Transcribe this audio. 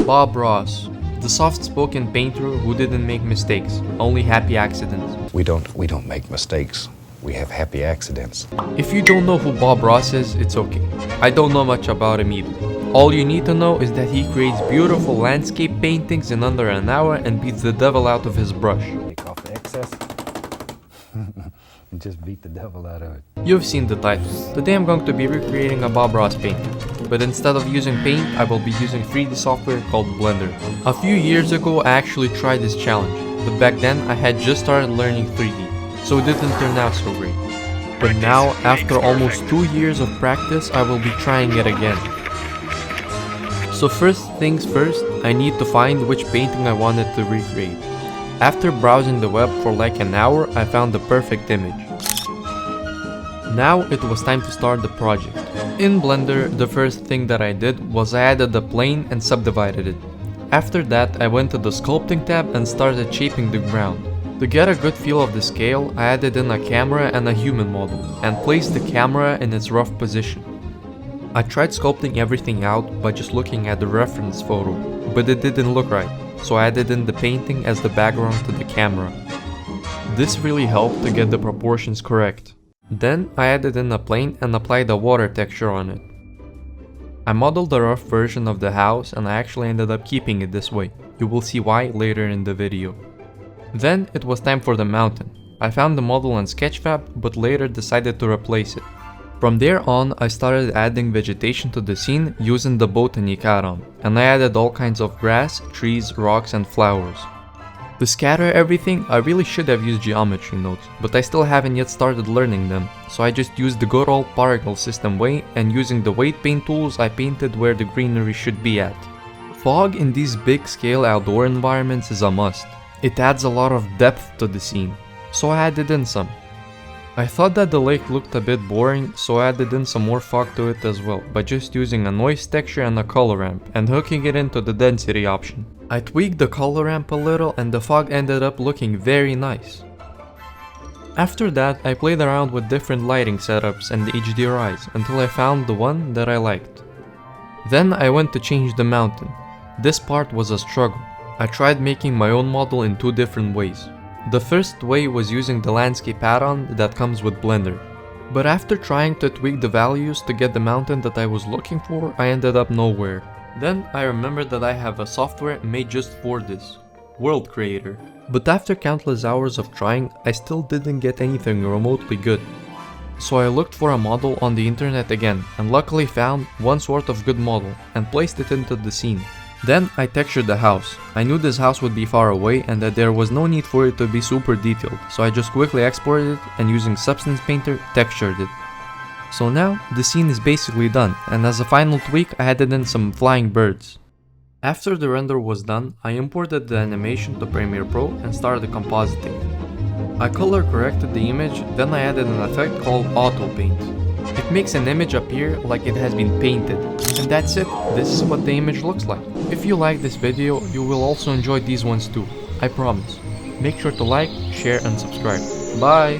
Bob Ross, the soft-spoken painter who didn't make mistakes, only happy accidents. We don't make mistakes. We have happy accidents. If you don't know who Bob Ross is, it's okay. I don't know much about him either. All you need to know is that he creates beautiful landscape paintings in under an hour and beats the devil out of his brush. Take off the excess and just beat the devil out of it. You've seen the title. Today I'm going to be recreating a Bob Ross painting. But instead of using paint, I will be using 3D software called Blender. A few years ago I actually tried this challenge, but back then I had just started learning 3D, so it didn't turn out so great. But now, after almost 2 years of practice, I will be trying it again. So first things first, I need to find which painting I wanted to recreate. After browsing the web for like an hour, I found the perfect image. Now it was time to start the project. In Blender, the first thing that I did was I added the plane and subdivided it. After that, I went to the Sculpting tab and started shaping the ground. To get a good feel of the scale, I added in a camera and a human model, and placed the camera in its rough position. I tried sculpting everything out by just looking at the reference photo, but it didn't look right, so I added in the painting as the background to the camera. This really helped to get the proportions correct. Then I added in a plane and applied a water texture on it. I modeled a rough version of the house and I actually ended up keeping it this way. You will see why later in the video. Then it was time for the mountain. I found the model on Sketchfab but later decided to replace it. From there on, I started adding vegetation to the scene using the botany addon, and I added all kinds of grass, trees, rocks and flowers. To scatter everything, I really should have used geometry nodes, but I still haven't yet started learning them, so I just used the good old particle system way, and using the weight paint tools I painted where the greenery should be at. Fog in these big scale outdoor environments is a must. It adds a lot of depth to the scene, so I added in some. I thought that the lake looked a bit boring, so I added in some more fog to it as well, by just using a noise texture and a color ramp, and hooking it into the density option. I tweaked the color ramp a little and the fog ended up looking very nice. After that, I played around with different lighting setups and HDRIs until I found the one that I liked. Then I went to change the mountain. This part was a struggle. I tried making my own model in 2 different ways. The first way was using the landscape add-on that comes with Blender. But after trying to tweak the values to get the mountain that I was looking for, I ended up nowhere. Then I remembered that I have a software made just for this, World Creator. But after countless hours of trying, I still didn't get anything remotely good. So I looked for a model on the internet again, and luckily found one sort of good model, and placed it into the scene. Then I textured the house. I knew this house would be far away and that there was no need for it to be super detailed, so I just quickly exported it and using Substance Painter textured it. So now the scene is basically done, and as a final tweak I added in some flying birds. After the render was done, I imported the animation to Premiere Pro and started compositing. I color corrected the image, then I added an effect called Auto Paint. It makes an image appear like it has been painted. And that's it, this is what the image looks like. If you like this video, you will also enjoy these ones too, I promise. Make sure to like, share and subscribe. Bye!